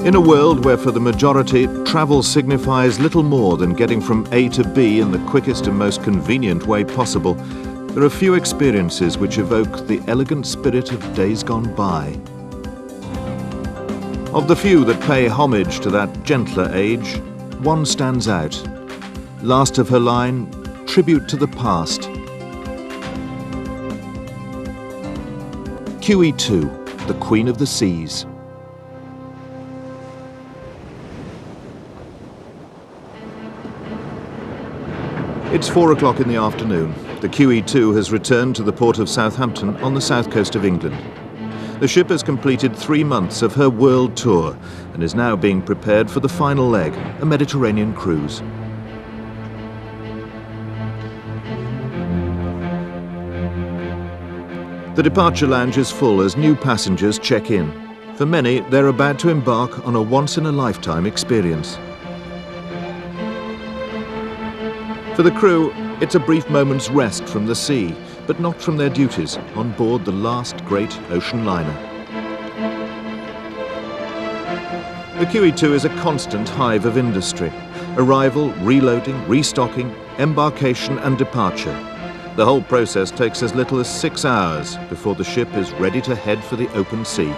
In a world where for the majority, travel signifies little more than getting from A to B in the quickest and most convenient way possible, there are few experiences which evoke the elegant spirit of days gone by. Of the few that pay homage to that gentler age, one stands out. Last of her line, tribute to the past. QE2, The Queen of the Seas. It's 4 o'clock in the afternoon. The QE2 has returned to the port of Southampton on the south coast of England. The ship has completed 3 months of her world tour and is now being prepared for the final leg, a Mediterranean cruise. The departure lounge is full as new passengers check in. For many, they're about to embark on a once-in-a-lifetime experience. For the crew, it's a brief moment's rest from the sea, but not from their duties on board the last great ocean liner. The QE2 is a constant hive of industry. Arrival, reloading, restocking, embarkation and departure. The whole process takes as little as 6 hours before the ship is ready to head for the open sea.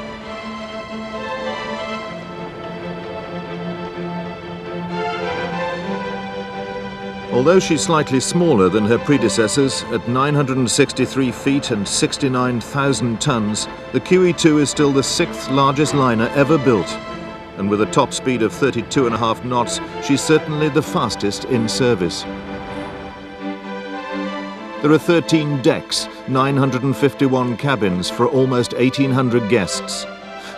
Although she's slightly smaller than her predecessors, at 963 feet and 69,000 tons, the QE2 is still the 6th largest liner ever built. And with a top speed of 32.5 knots, she's certainly the fastest in service. There are 13 decks, 951 cabins for almost 1,800 guests,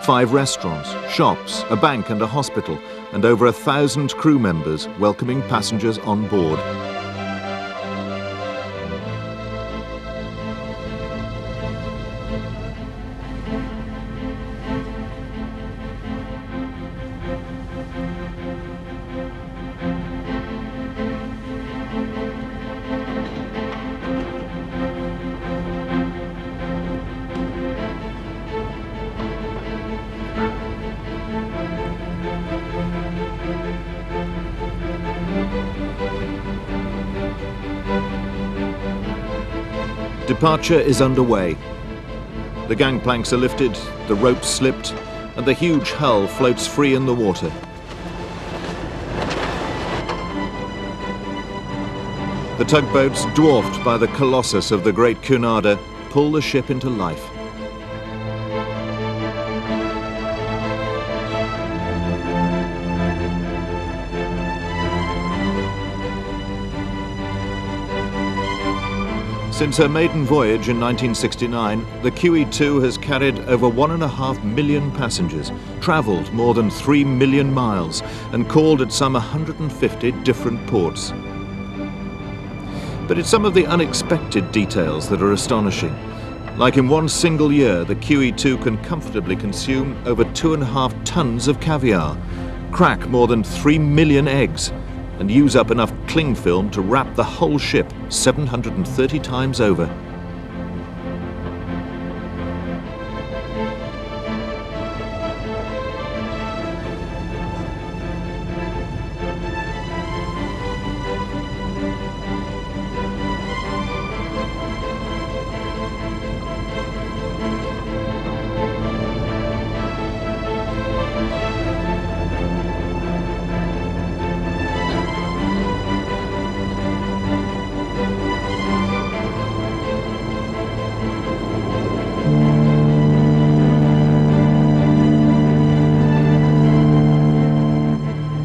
5 restaurants, shops, a bank and a hospital, and over 1,000 crew members welcoming passengers on board. Departure is underway. The gangplanks are lifted, the ropes slipped, and the huge hull floats free in the water. The tugboats, dwarfed by the colossus of the Great Cunarder, pull the ship into life. Since her maiden voyage in 1969, the QE2 has carried over 1.5 million passengers, travelled more than 3 million miles, and called at some 150 different ports. But it's some of the unexpected details that are astonishing. Like in one single year, the QE2 can comfortably consume over 2.5 tons of caviar, crack more than 3 million eggs, and use up enough cling film to wrap the whole ship 730 times over.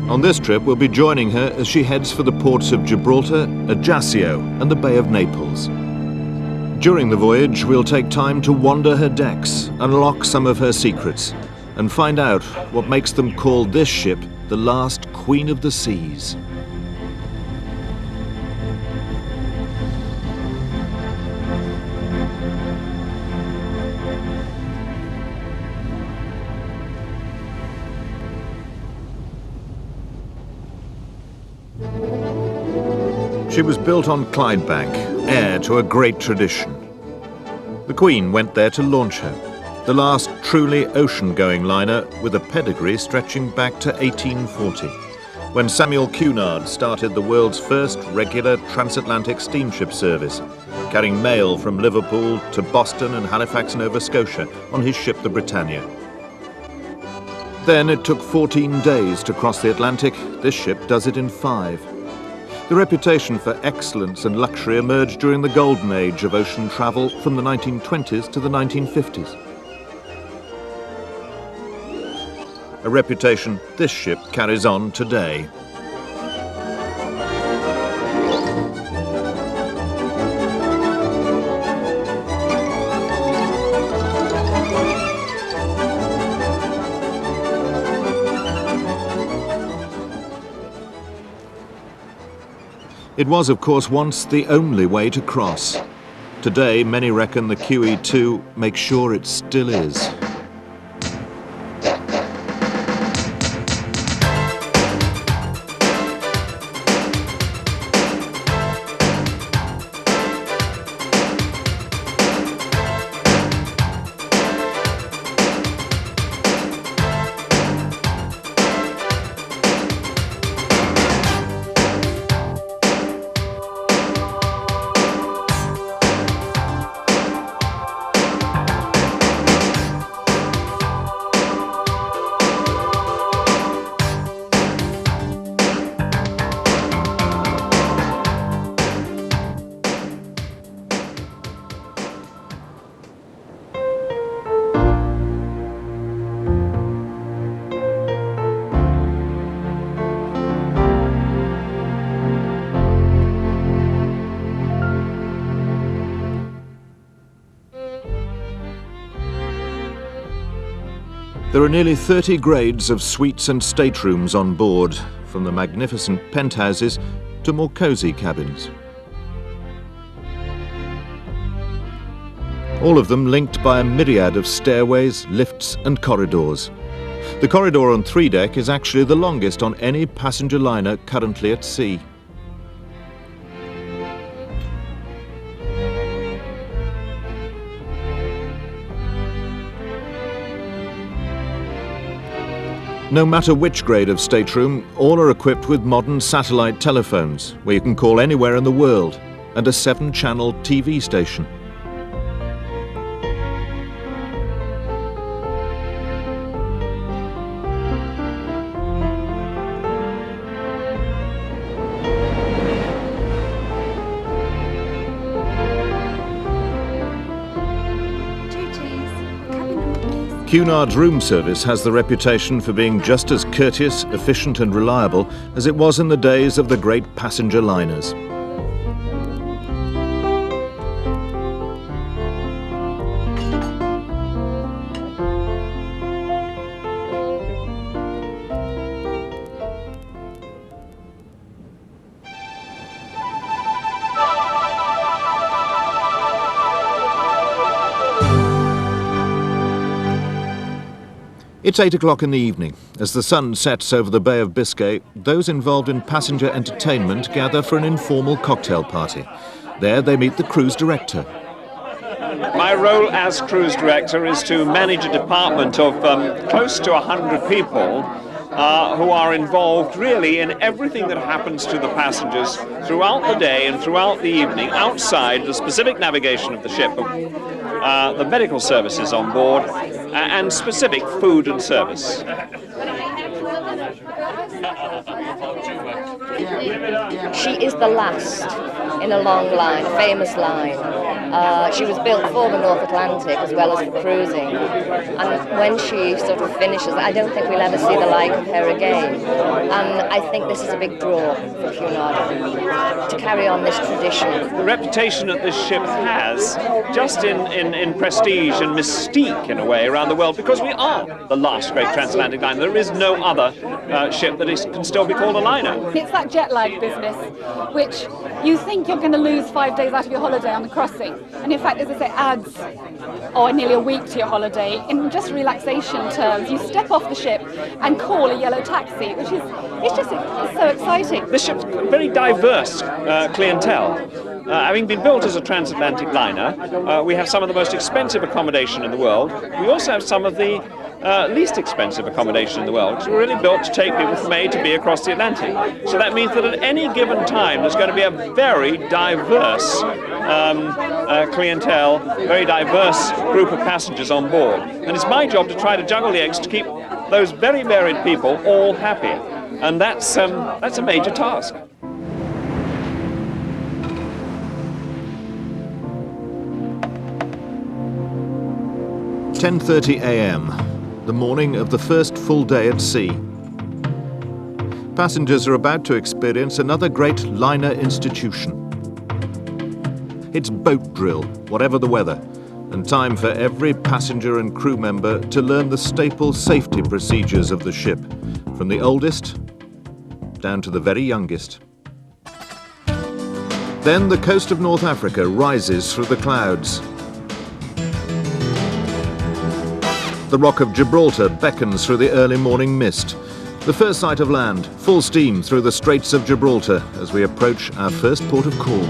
On this trip, we'll be joining her as she heads for the ports of Gibraltar, Ajaccio, and the Bay of Naples. During the voyage, we'll take time to wander her decks, unlock some of her secrets, and find out what makes them call this ship the last Queen of the Seas. She was built on Clydebank, heir to a great tradition. The Queen went there to launch her. the last truly ocean-going liner with a pedigree stretching back to 1840, when Samuel Cunard started the world's first regular transatlantic steamship service, carrying mail from Liverpool to Boston and Halifax, Nova Scotia, on his ship the Britannia. Then it took 14 days to cross the Atlantic. This ship does it in 5. The reputation for excellence and luxury emerged during the golden age of ocean travel from the 1920s to the 1950s. A reputation this ship carries on today. It was, of course, once the only way to cross. Today, many reckon the QE2 makes sure it still is. There are nearly 30 grades of suites and staterooms on board, from the magnificent penthouses to more cosy cabins. All of them linked by a myriad of stairways, lifts and corridors. The corridor on 3 deck is actually the longest on any passenger liner currently at sea. No matter which grade of stateroom, all are equipped with modern satellite telephones, where you can call anywhere in the world, and a 7-channel TV station. Cunard's room service has the reputation for being just as courteous, efficient and reliable as it was in the days of the great passenger liners. It's 8 o'clock in the evening. As the sun sets over the Bay of Biscay, those involved in passenger entertainment gather for an informal cocktail party. There they meet the cruise director. My role as cruise director is to manage a department of close to 100 people who are involved really in everything that happens to the passengers throughout the day and throughout the evening, outside the specific navigation of the ship, the medical services on board, and specific food and service. She is the last in a long line, a famous line. She was built for the North Atlantic as well as for cruising. And when she sort of finishes, I don't think we'll ever see the like of her again. And I think this is a big draw for Cunard to carry on this tradition. The reputation that this ship has, just in prestige and mystique in a way around the world, because we are the last great transatlantic liner. There is no other ship that can still be called a liner. It's that jet lag business, which you think you're going to lose 5 days out of your holiday on the crossing. And in fact, as I say, adds nearly a week to your holiday. In just relaxation terms, you step off the ship and call a yellow taxi, it's so exciting. This ship's got a very diverse clientele. having been built as a transatlantic liner, we have some of the most expensive accommodation in the world. We also have some of the least expensive accommodation in the world, because we're really built to take people from A to B across the Atlantic. So that means that at any given time there's going to be a very diverse clientele, very diverse group of passengers on board. And it's my job to try to juggle the eggs to keep those very varied people all happy. And that's a major task. "10:30 a.m., the morning of the first full day at sea. Passengers are about to experience another great liner institution. It's boat drill, whatever the weather, and time for every passenger and crew member to learn the staple safety procedures of the ship, from the oldest down to the very youngest. Then the coast of North Africa rises through the clouds. The Rock of Gibraltar beckons through the early morning mist. The first sight of land, full steam through the Straits of Gibraltar as we approach our first port of call.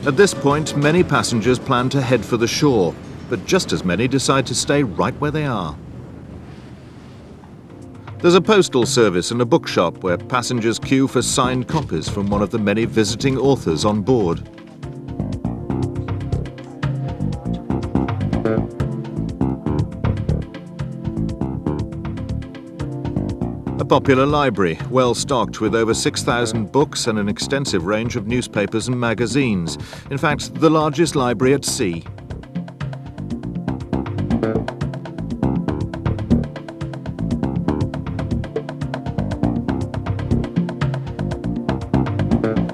At this point, many passengers plan to head for the shore, but just as many decide to stay right where they are. There's a postal service and a bookshop where passengers queue for signed copies from one of the many visiting authors on board. A popular library, well stocked with over 6,000 books and an extensive range of newspapers and magazines. In fact, the largest library at sea.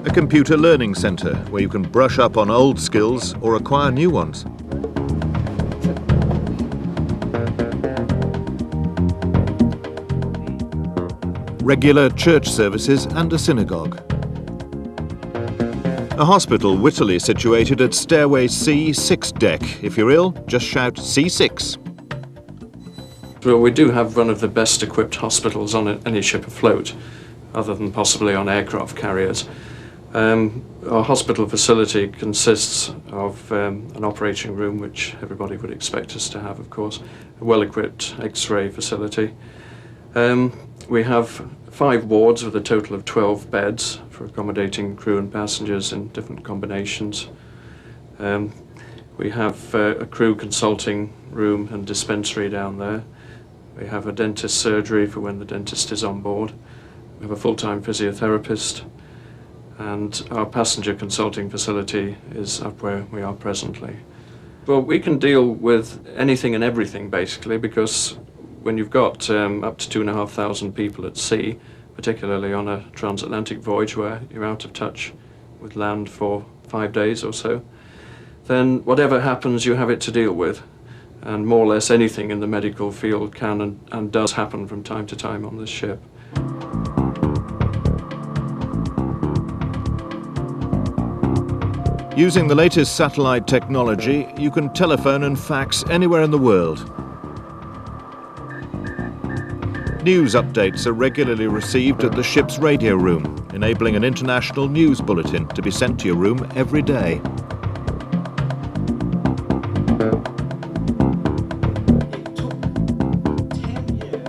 A computer learning centre where you can brush up on old skills or acquire new ones. Regular church services and a synagogue. A hospital wittily situated at stairway C6 deck. If you're ill, just shout C6. Well, we do have one of the best equipped hospitals on any ship afloat, other than possibly on aircraft carriers. Our hospital facility consists of an operating room, which everybody would expect us to have, of course, a well-equipped X-ray facility. We have 5 wards with a total of 12 beds for accommodating crew and passengers in different combinations. We have a crew consulting room and dispensary down there. We have a dentist surgery for when the dentist is on board. We have a full-time physiotherapist. And our passenger consulting facility is up where we are presently. Well, we can deal with anything and everything, basically, because when you've got up to 2,500 people at sea, particularly on a transatlantic voyage where you're out of touch with land for 5 days or so, then whatever happens, you have it to deal with. and more or less anything in the medical field can and does happen from time to time on this ship. Using the latest satellite technology, you can telephone and fax anywhere in the world. News updates are regularly received at the ship's radio room, enabling an international news bulletin to be sent to your room every day.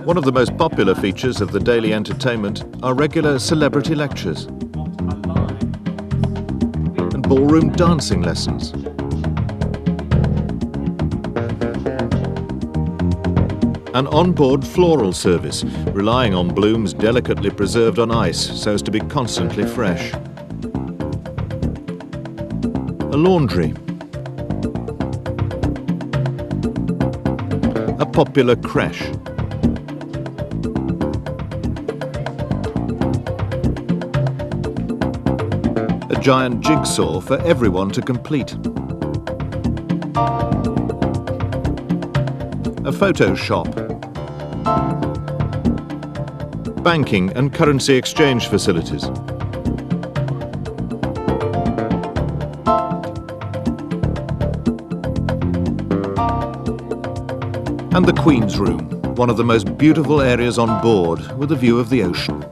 One of the most popular features of the daily entertainment are regular celebrity lectures and ballroom dancing lessons. An on-board floral service, relying on blooms delicately preserved on ice so as to be constantly fresh. A laundry. A popular creche. A giant jigsaw for everyone to complete. A photo shop. Banking and currency exchange facilities. And the Queen's Room, one of the most beautiful areas on board with a view of the ocean.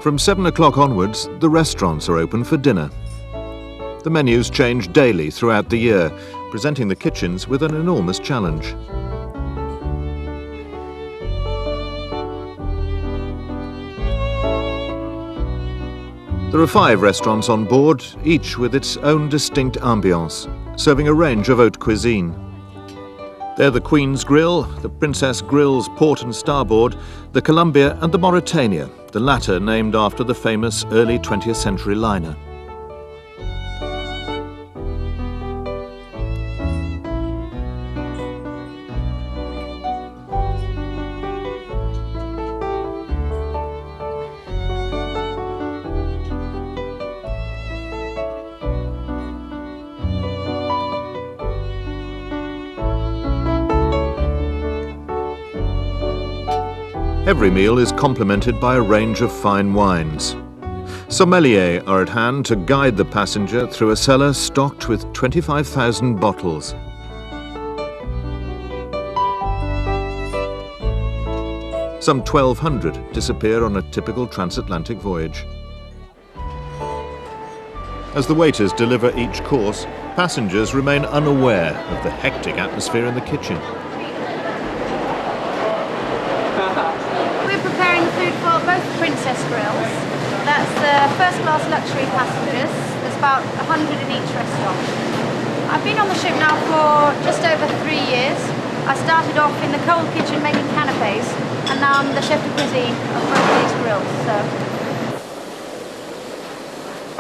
From 7 o'clock onwards, the restaurants are open for dinner. The menus change daily throughout the year, presenting the kitchens with an enormous challenge. There are 5 restaurants on board, each with its own distinct ambiance, serving a range of haute cuisine. They're the Queen's Grill, the Princess Grill's Port and Starboard, the Columbia and the Mauritania, the latter named after the famous early 20th century liner. Every meal is complemented by a range of fine wines. Sommeliers are at hand to guide the passenger through a cellar stocked with 25,000 bottles. Some 1,200 disappear on a typical transatlantic voyage. As the waiters deliver each course, passengers remain unaware of the hectic atmosphere in the kitchen. For both Princess Grills, that's the first class luxury passengers. There's about 100 in each restaurant. I've been on the ship now for just over 3 years. I started off in the cold kitchen making canapes, and now I'm the chef de cuisine of both these grills. So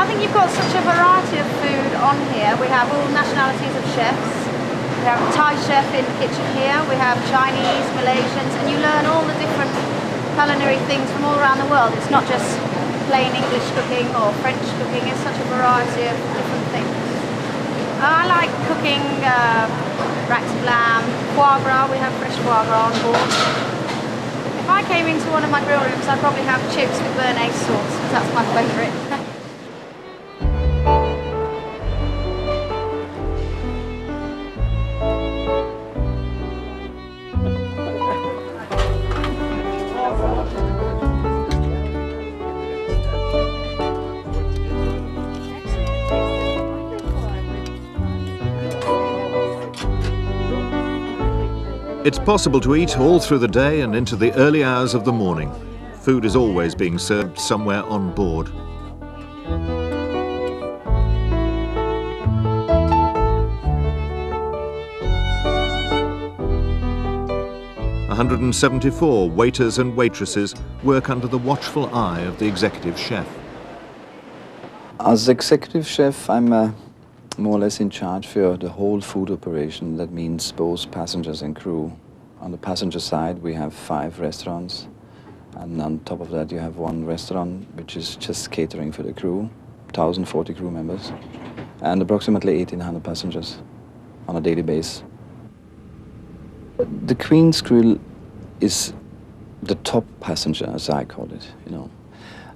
I think you've got such a variety of food on here. We have all nationalities of chefs. We have a Thai chef in the kitchen here. We have Chinese, Malaysians, and you learn all the different culinary things from all around the world. It's not just plain English cooking or French cooking, it's such a variety of different things. I like cooking racks of lamb, foie gras. We have fresh foie gras on board. If I came into one of my grill rooms, I'd probably have chips with béarnaise sauce, because that's my favourite. It's possible to eat all through the day and into the early hours of the morning. Food is always being served somewhere on board. "174 waiters and waitresses work under the watchful eye of the executive chef. As executive chef, I'm more or less in charge for the whole food operation. That means both passengers and crew. On the passenger side, we have 5 restaurants, and on top of that, you have 1 restaurant which is just catering for the crew, 1,040 crew members, and approximately 1,800 passengers on a daily basis. The Queen's crew is the top passenger, as I call it. You know,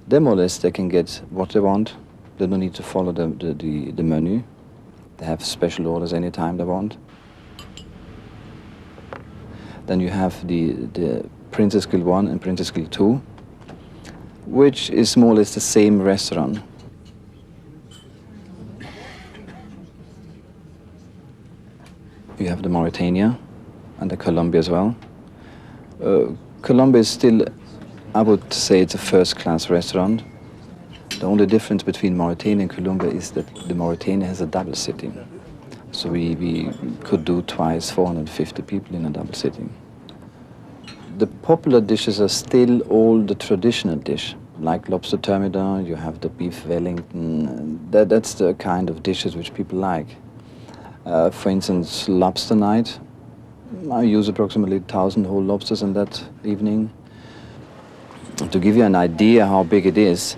they more or less they can get what they want. They don't need to follow the menu. They have special orders anytime they want. Then you have the Princess Guild 1 and Princess Guild 2, which is more or less the same restaurant. You have the Mauritania and the Colombia as well. Colombia is still, I would say, it's a first-class restaurant. The only difference between Mauritania and Colombia is that the Mauritania has a double sitting. So we could do twice 450 people in a double sitting. The popular dishes are still all the traditional dish, like lobster thermidor, you have the beef Wellington. That's the kind of dishes which people like. For instance, lobster night. I use approximately 1,000 whole lobsters in that evening. To give you an idea how big it is,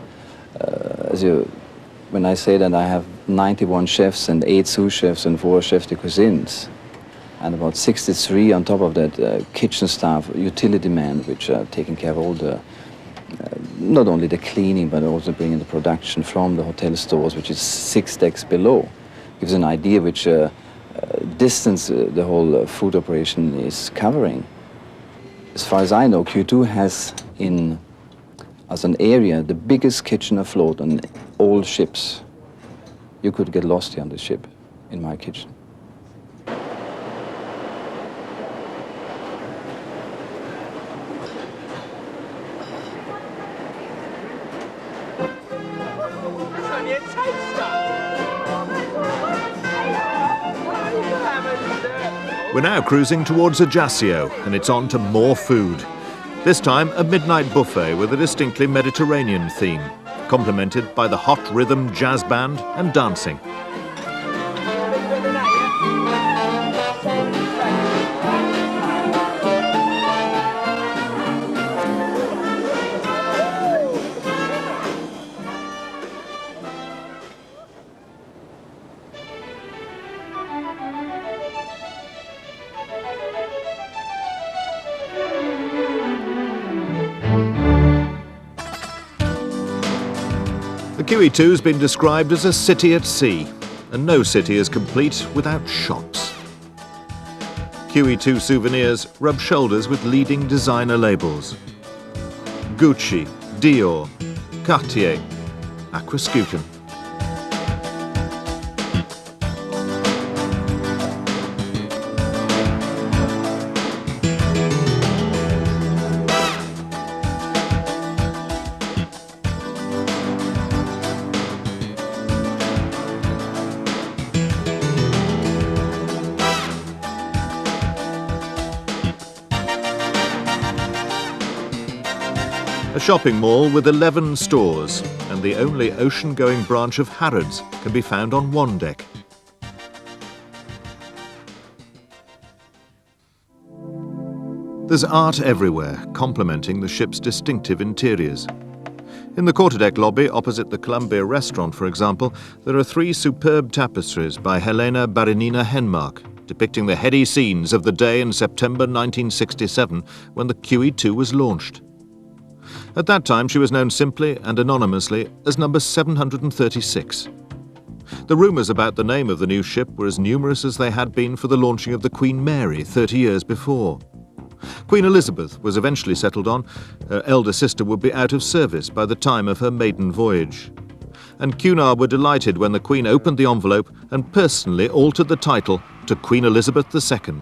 when I say that I have 91 chefs and 8 sous chefs and 4 chefs de cuisines, and about 63 on top of that kitchen staff, utility men, which are taking care of all the, not only the cleaning, but also bringing the production from the hotel stores, which is 6 decks below. Gives an idea which distance the whole food operation is covering. As far as I know, QE2 has as an area, the biggest kitchen afloat on all ships. You could get lost here on the ship, in my kitchen. We're now cruising towards Ajaccio, and it's on to more food. This time, a midnight buffet with a distinctly Mediterranean theme, complemented by the hot rhythm jazz band and dancing. The QE2 has been described as a city at sea, and no city is complete without shops. QE2 souvenirs rub shoulders with leading designer labels: Gucci, Dior, Cartier, Aquascutum. A shopping mall with 11 stores, and the only ocean-going branch of Harrods can be found on one deck. There's art everywhere, complementing the ship's distinctive interiors. In the quarterdeck lobby opposite the Columbia restaurant, for example, there are 3 superb tapestries by Helena Barinina Henmark, depicting the heady scenes of the day in September 1967 when the QE2 was launched. At that time, she was known simply and anonymously as number 736. The rumours about the name of the new ship were as numerous as they had been for the launching of the Queen Mary 30 years before. Queen Elizabeth was eventually settled on. Her elder sister would be out of service by the time of her maiden voyage. And Cunard were delighted when the Queen opened the envelope and personally altered the title to Queen Elizabeth II.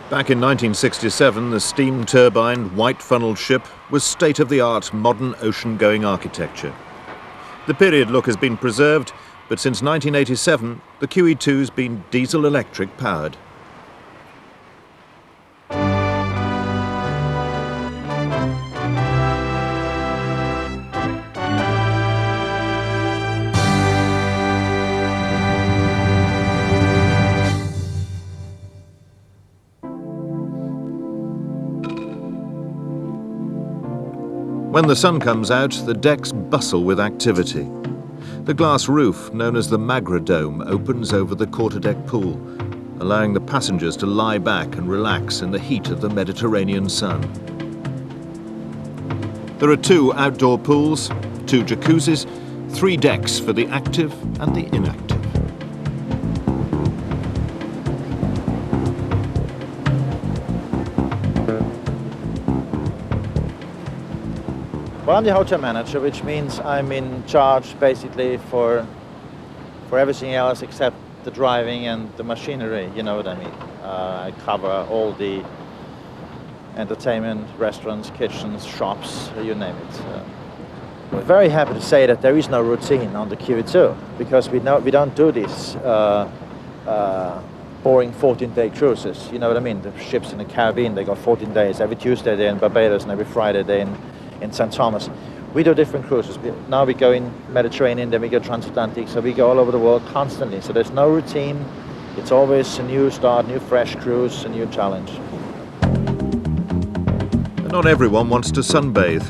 Back in 1967, the steam-turbined, white-funnelled ship was state-of-the-art modern ocean-going architecture. The period look has been preserved, but since 1987, the QE2's been diesel-electric powered. When the sun comes out, the decks bustle with activity. The glass roof, known as the Magra Dome, opens over the quarterdeck pool, allowing the passengers to lie back and relax in the heat of the Mediterranean sun. There are 2 outdoor pools, 2 jacuzzis, 3 decks for the active and the inactive. Well, I'm the hotel manager, which means I'm in charge basically for everything else except the driving and the machinery, you know what I mean. I cover all the entertainment, restaurants, kitchens, shops, you name it. We're very happy to say that there is no routine on the QE2 because we don't do these boring 14-day cruises, you know what I mean. The ships in the Caribbean, they go 14 days. Every Tuesday they're in Barbados and every Friday they're in St. Thomas. We do different cruises. Now we go in Mediterranean, then we go transatlantic, so we go all over the world constantly. So there's no routine. It's always a new start, new fresh cruise, a new challenge. Not everyone wants to sunbathe.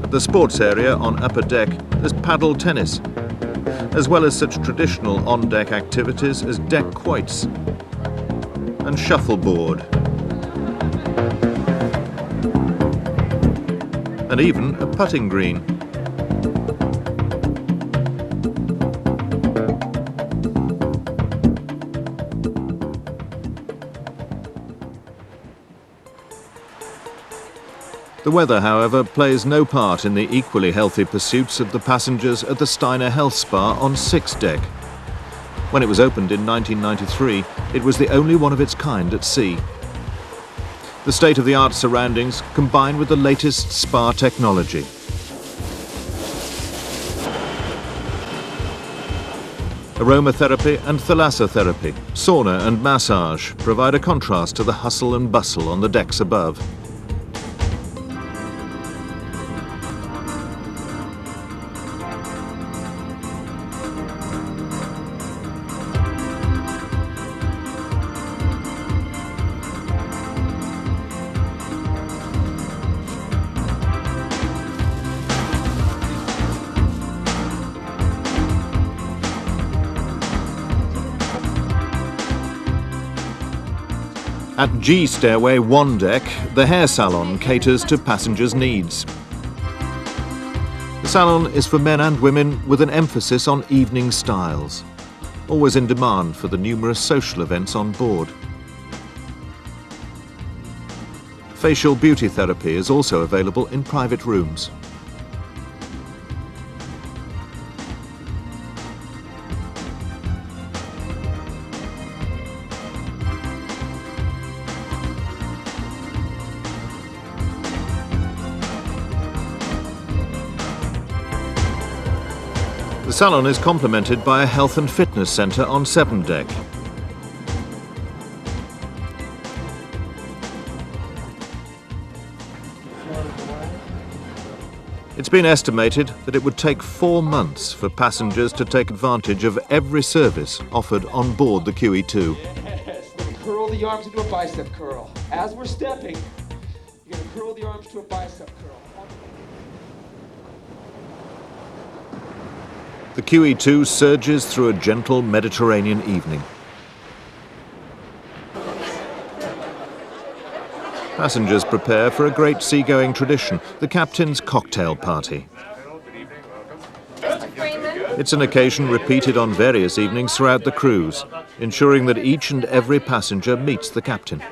At the sports area on upper deck, there's paddle tennis, as well as such traditional on-deck activities as deck quoits and shuffleboard, and even a putting green. The weather, however, plays no part in the equally healthy pursuits of the passengers at the Steiner Health Spa on 6th deck. When it was opened in 1993, it was the only one of its kind at sea. The state-of-the-art surroundings combine with the latest spa technology. Aromatherapy and thalassotherapy, sauna and massage provide a contrast to the hustle and bustle on the decks above. At G Stairway 1 deck, the hair salon caters to passengers' needs. The salon is for men and women with an emphasis on evening styles, always in demand for the numerous social events on board. Facial beauty therapy is also available in private rooms. The salon is complemented by a health and fitness centre on 7th deck. It's been estimated that it would take 4 months for passengers to take advantage of every service offered on board the QE2. Yes, curl the arms into a bicep curl. As we're stepping, you're going to curl the arms to a bicep curl. The QE2 surges through a gentle Mediterranean evening. Passengers prepare for a great seagoing tradition, the captain's cocktail party. It's an occasion repeated on various evenings throughout the cruise, ensuring that each and every passenger meets the captain.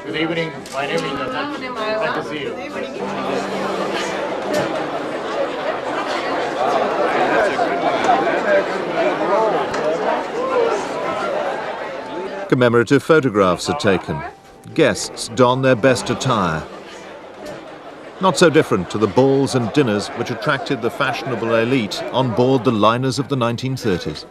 Good evening. My name is Glad to see you. Commemorative photographs are taken. Guests don their best attire. Not so different to the balls and dinners which attracted the fashionable elite on board the liners of the 1930s.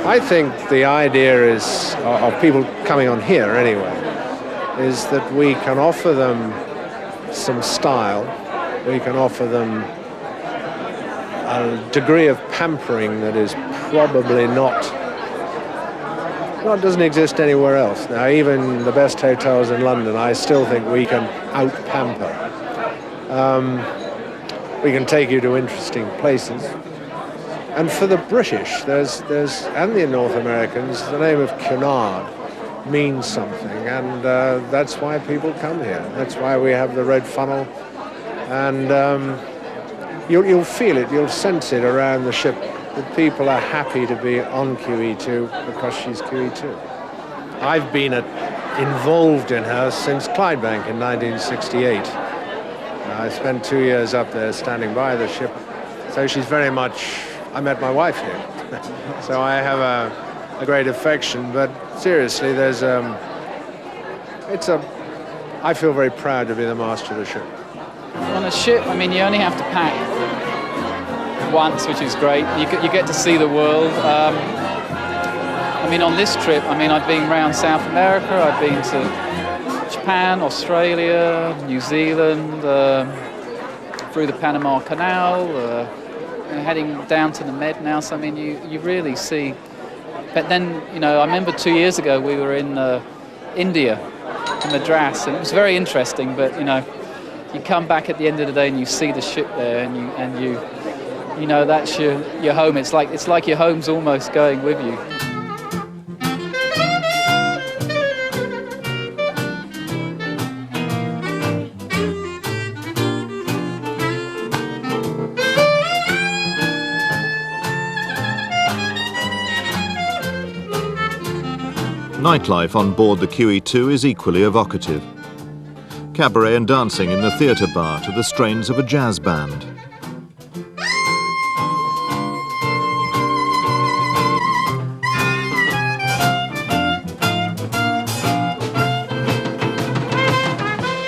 I I think the idea is, of people coming on here anyway, is that we can offer them some style, we can offer them a degree of pampering that is probably doesn't exist anywhere else. Now, even the best hotels in London, I still think we can out-pamper. We can take you to interesting places. And for the British, and the North Americans, the name of Cunard means something, and that's why people come here. That's why we have the red funnel, and you'll feel it, you'll sense it around the ship, that people are happy to be on QE2 because she's QE2. I've been involved in her since Clydebank in 1968. I spent 2 years up there standing by the ship, so she's very much, I met my wife here, so I have a great affection, but seriously, I feel very proud to be the master of the ship. On a ship, I mean, you only have to pack once, which is great. You get to see the world. I mean, on this trip, I mean, I've been around South America, I've been to Japan, Australia, New Zealand, through the Panama Canal, heading down to the Med now, so I mean, you really see. But then, you know, I remember 2 years ago we were in India, in Madras, and it was very interesting, but, you know, you come back at the end of the day and you see the ship there, and you know, that's your home. It's like your home's almost going with you. Nightlife on board the QE2 is equally evocative. Cabaret and dancing in the theatre bar to the strains of a jazz band.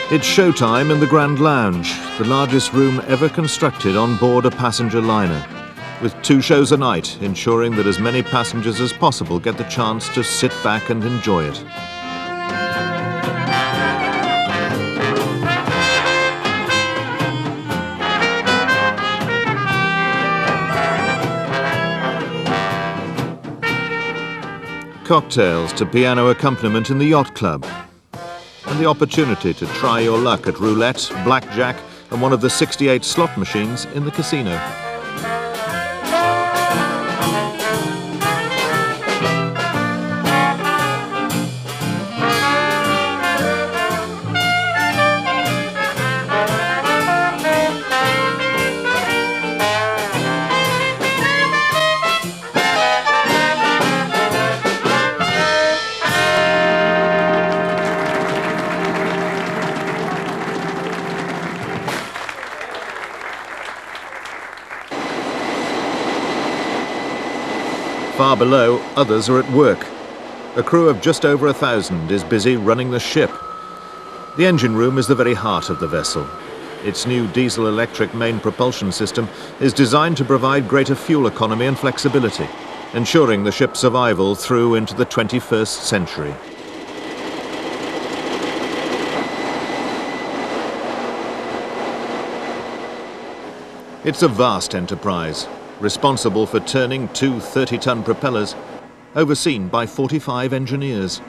It's showtime in the Grand Lounge, the largest room ever constructed on board a passenger liner, with 2 shows a night, ensuring that as many passengers as possible get the chance to sit back and enjoy it. Cocktails to piano accompaniment in the yacht club, and the opportunity to try your luck at roulette, blackjack, and one of the 68 slot machines in the casino. Far below, others are at work. A crew of just over 1,000 is busy running the ship. The engine room is the very heart of the vessel. Its new diesel-electric main propulsion system is designed to provide greater fuel economy and flexibility, ensuring the ship's survival through into the 21st century. It's a vast enterprise, responsible for turning 2 30-ton propellers, overseen by 45 engineers.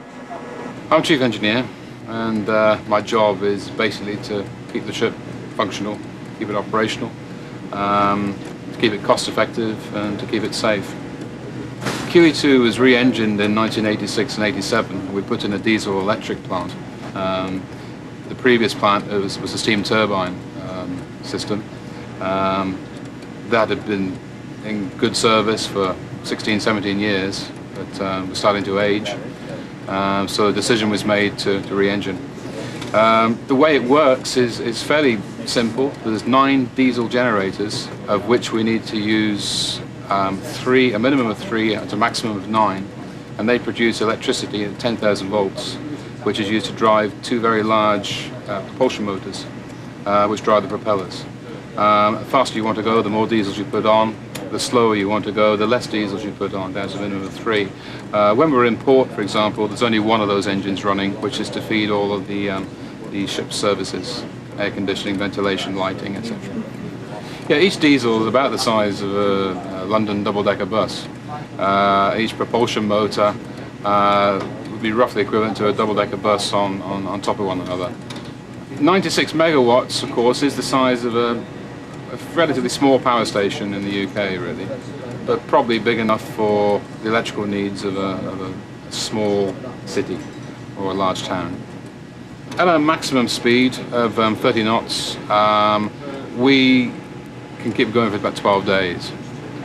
I'm chief engineer, and my job is basically to keep the ship functional, keep it operational, to keep it cost effective, and to keep it safe. QE2 was re-engined in 1986 and 87. We put in a diesel-electric plant. The previous plant was a steam turbine system. That had been in good service for 16, 17 years, but was starting to age. So a decision was made to re-engine. The way it works is fairly simple. There's 9 diesel generators, of which we need to use 3, a minimum of 3 to a maximum of 9, and they produce electricity at 10,000 volts, which is used to drive 2 very large propulsion motors, which drive the propellers. The faster you want to go, the more diesels you put on, the slower you want to go, the less diesels you put on, down to a minimum of 3. When we're in port, for example, there's only one of those engines running, which is to feed all of the ship's services, air conditioning, ventilation, lighting, etc. Yeah, each diesel is about the size of a London double-decker bus. Each propulsion motor would be roughly equivalent to a double-decker bus on top of one another. 96 megawatts, of course, is the size of a relatively small power station in the UK, really, but probably big enough for the electrical needs of a small city or a large town. At a maximum speed of 30 knots, we can keep going for about 12 days.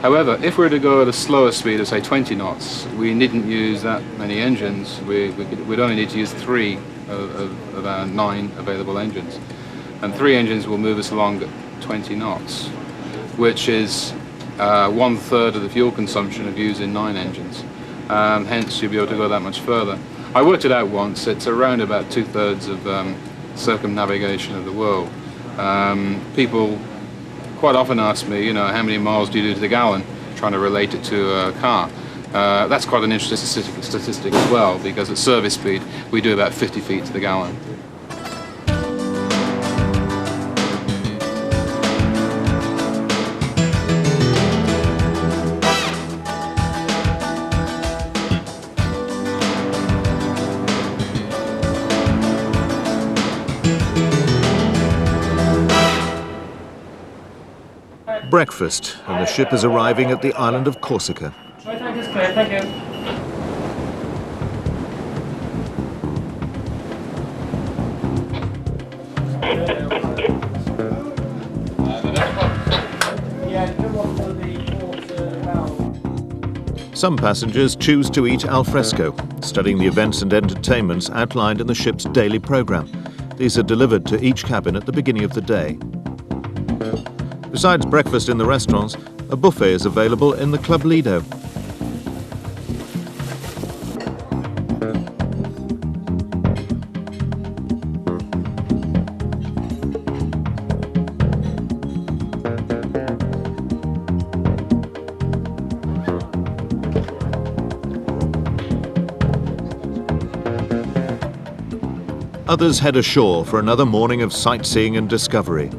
However, if we were to go at a slower speed of, say, 20 knots, we needn't use that many engines. We'd only need to use 3 of our 9 available engines. And 3 engines will move us along at 20 knots, which is 1/3 of the fuel consumption of using 9 engines. Hence, you'll be able to go that much further. I worked it out once. It's around about 2/3 of circumnavigation of the world. People quite often ask me, you know, how many miles do you do to the gallon, trying to relate it to a car. That's quite an interesting statistic as well, because at service speed, we do about 50 feet to the gallon. Breakfast, and the ship is arriving at the island of Corsica. Thank you. Some passengers choose to eat al fresco, studying the events and entertainments outlined in the ship's daily programme. These are delivered to each cabin at the beginning of the day. Besides breakfast in the restaurants, a buffet is available in the Club Lido. Others head ashore for another morning of sightseeing and discovery.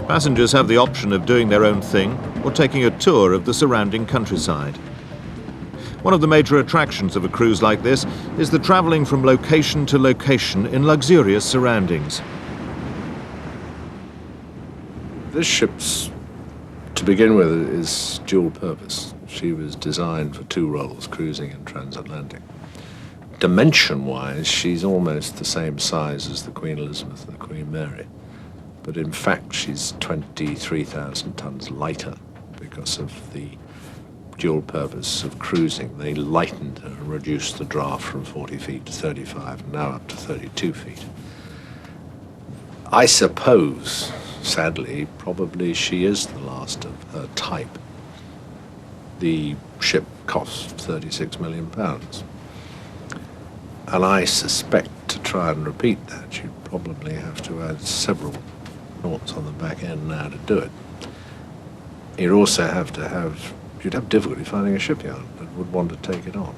Passengers have the option of doing their own thing or taking a tour of the surrounding countryside. One of the major attractions of a cruise like this is the travelling from location to location in luxurious surroundings. This ship's, to begin with, is dual purpose. She was designed for 2 roles, cruising and transatlantic. Dimension-wise, she's almost the same size as the Queen Elizabeth and the Queen Mary. But in fact, she's 23,000 tons lighter because of the dual purpose of cruising. They lightened her and reduced the draft from 40 feet to 35, and now up to 32 feet. I suppose, sadly, probably she is the last of her type. The ship cost £36 million. And I suspect to try and repeat that, you'd probably have to add several noughts on the back end now to do it. You'd also you'd have difficulty finding a shipyard that would want to take it on.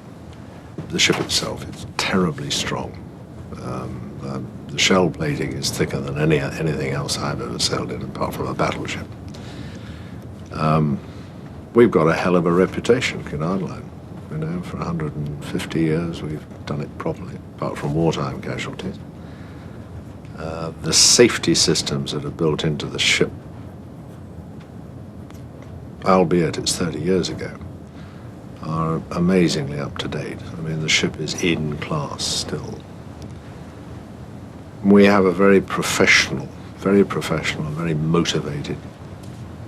The ship itself is terribly strong. The shell plating is thicker than anything else I've ever sailed in, apart from a battleship. We've got a hell of a reputation, Cunard Line. You know, for 150 years we've done it properly, apart from wartime casualties. The safety systems that are built into the ship, albeit it's 30 years ago, are amazingly up to date. I mean, the ship is in class still. We have a very professional, and very motivated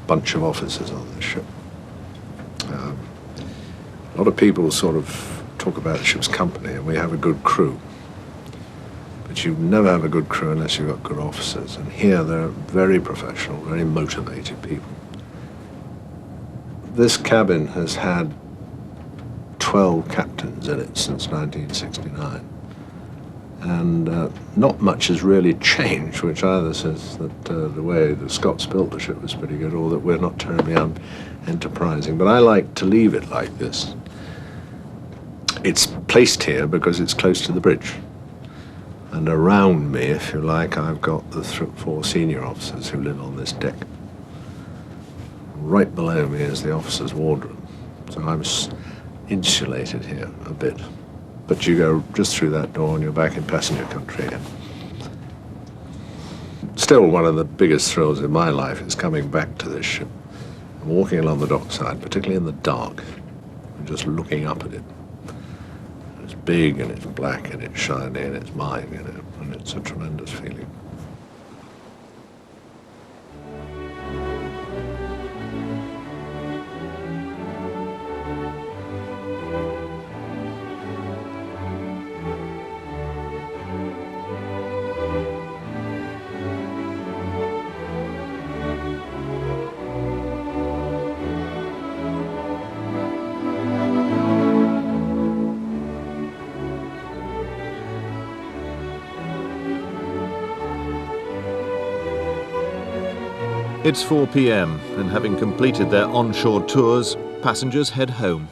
bunch of officers on this ship. A lot of people sort of talk about the ship's company, and we have a good crew. But you never have a good crew unless you've got good officers. And here they're very professional, very motivated people. This cabin has had 12 captains in it since 1969. and not much has really changed, which either says that the way the Scots built the ship was pretty good, or that we're not terribly enterprising. But I like to leave it like this. It's placed here because it's close to the bridge. And around me, if you like, I've got the 4 senior officers who live on this deck. Right below me is the officers' wardroom. So I'm insulated here a bit. But you go just through that door and you're back in passenger country again. Still, one of the biggest thrills in my life is coming back to this ship and walking along the dockside, particularly in the dark, and just looking up at it. It's big and it's black and it's shiny and it's mine, you know, and it's a tremendous feeling. It's 4 p.m. and having completed their onshore tours, passengers head home.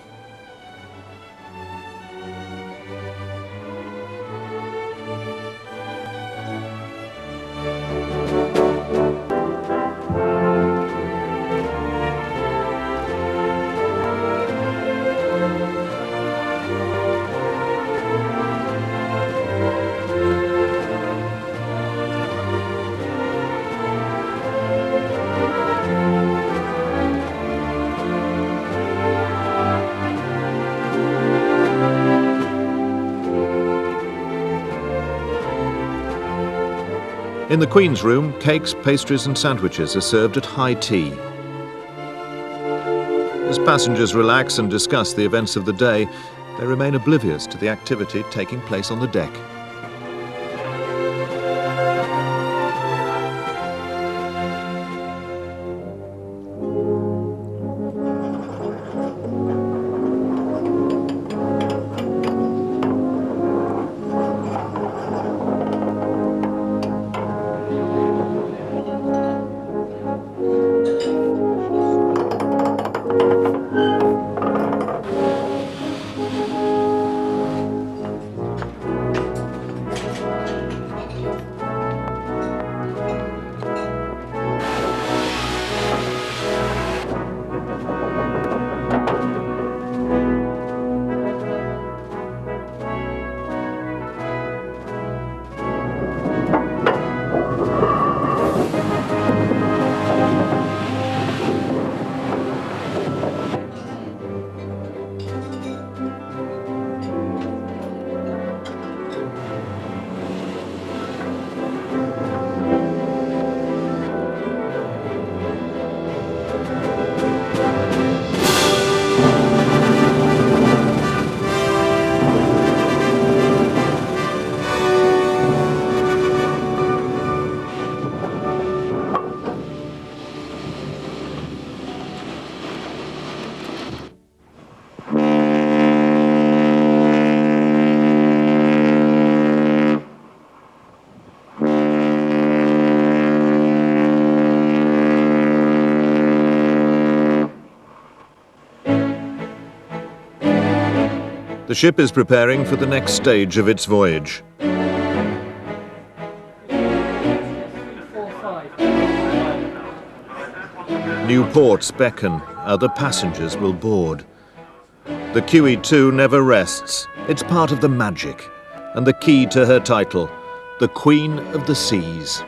In the Queen's room, cakes, pastries and sandwiches are served at high tea. As passengers relax and discuss the events of the day, they remain oblivious to the activity taking place on the deck. The ship is preparing for the next stage of its voyage. New ports beckon, other passengers will board. The QE2 never rests. It's part of the magic and the key to her title, the Queen of the Seas.